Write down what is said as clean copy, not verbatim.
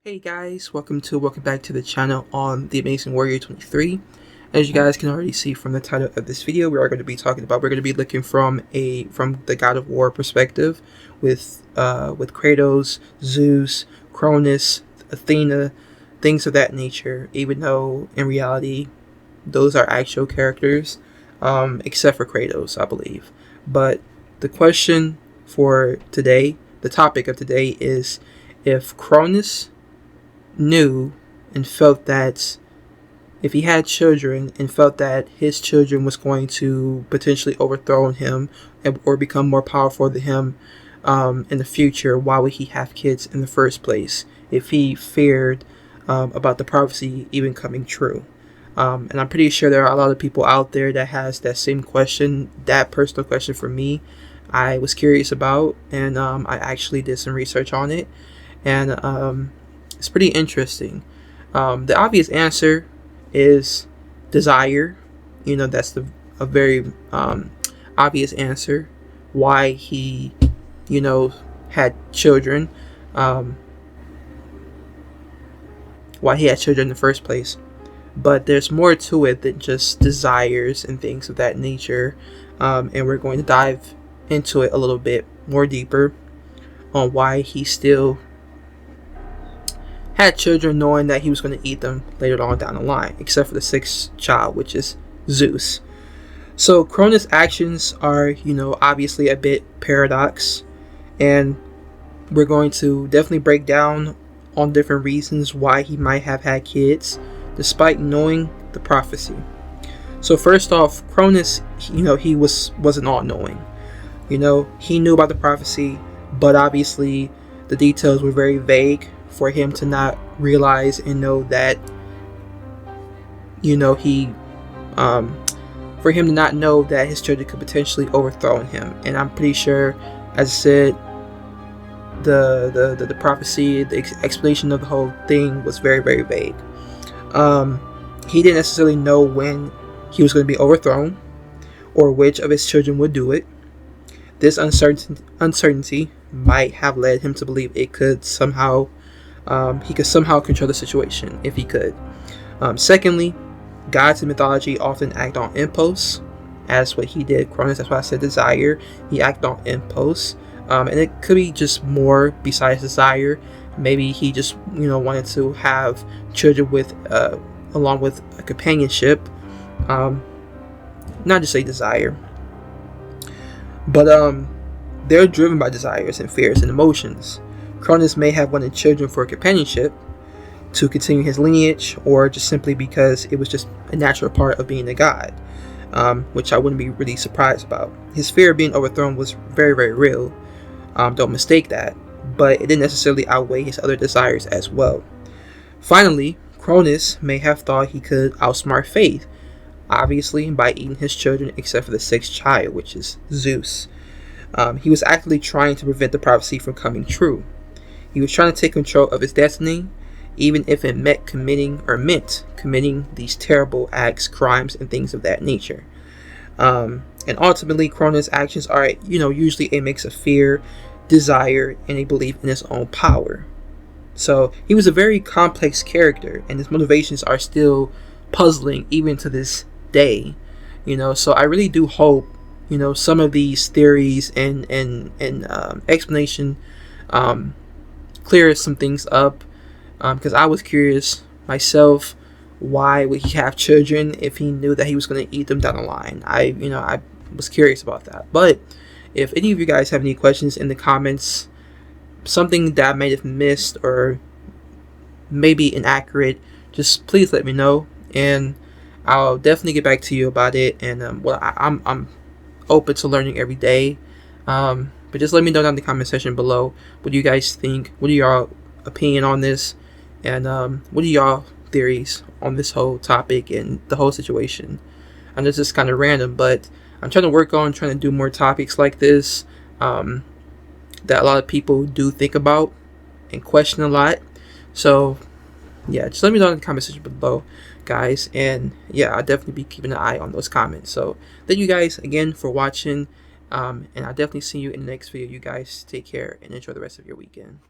Hey guys, welcome back to the channel on the Amazing Warrior 23. As you guys can already see from the title of this video, we're going to be looking from the God of War perspective with Kratos, Zeus, Cronus, Athena, things of that nature, even though in reality those are actual characters, except for Kratos, I believe. But the question for today, the topic of today is if Cronus knew and felt that if he had children and felt that his children was going to potentially overthrow him or become more powerful than him in the future, why would he have kids in the first place if he feared about the prophecy even coming true? And I'm pretty sure there are a lot of people out there that has that same question, that personal question for me. I was curious about, and I actually did some research on it, and it's pretty interesting. The obvious answer is desire. You know, that's a very obvious answer why he, had children. Why he had children in the first place. But there's more to it than just desires and things of that nature. And we're going to dive into it a little bit more deeper on why he still had children, knowing that he was going to eat them later on down the line, except for the sixth child, which is Zeus. So Cronus' actions are, obviously a bit paradox, and we're going to definitely break down on different reasons why he might have had kids, despite knowing the prophecy. So first off, Cronus, he wasn't all-knowing. He knew about the prophecy, but obviously the details were very vague for him to not realize and know that, for him to not know that his children could potentially overthrow him. And I'm pretty sure, as I said, the prophecy, the explanation of the whole thing was very, very vague. He didn't necessarily know when he was going to be overthrown or which of his children would do it. This uncertainty might have led him to believe he could somehow control the situation if he could. Secondly, gods in mythology often act on impulse, as what he did, Cronus. That's why I said desire. He acted on impulse, and it could be just more besides desire. Maybe he just wanted to have children with along with a companionship, not just a desire, but they're driven by desires and fears and emotions. Cronus may have wanted children for companionship, to continue his lineage, or just simply because it was just a natural part of being a god, which I wouldn't be really surprised about. His fear of being overthrown was very, very real. Don't mistake that, but it didn't necessarily outweigh his other desires as well. Finally, Cronus may have thought he could outsmart fate, obviously by eating his children except for the sixth child, which is Zeus. He was actively trying to prevent the prophecy from coming true. He was trying to take control of his destiny, even if it meant committing these terrible acts, crimes, and things of that nature. And ultimately, Cronus' actions are, usually a mix of fear, desire, and a belief in his own power. So he was a very complex character, and his motivations are still puzzling even to this day. So I really do hope, some of these theories and explanation clears some things up, because I was curious myself, why would he have children if he knew that he was going to eat them down the line? I was curious about that. But if any of you guys have any questions in the comments, something that I might have missed or maybe inaccurate, just please let me know, and I'll definitely get back to you about it. And I'm open to learning every day. But just let me know down in the comment section below, what do you guys think? What are your opinion on this? And what are y'all theories on this whole topic and the whole situation? I know this is kind of random, but I'm trying to do more topics like this that a lot of people do think about and question a lot. So yeah, just let me know in the comment section below, guys. And yeah, I'll definitely be keeping an eye on those comments. So thank you guys again for watching. And I'll definitely see you in the next video. You guys take care and enjoy the rest of your weekend.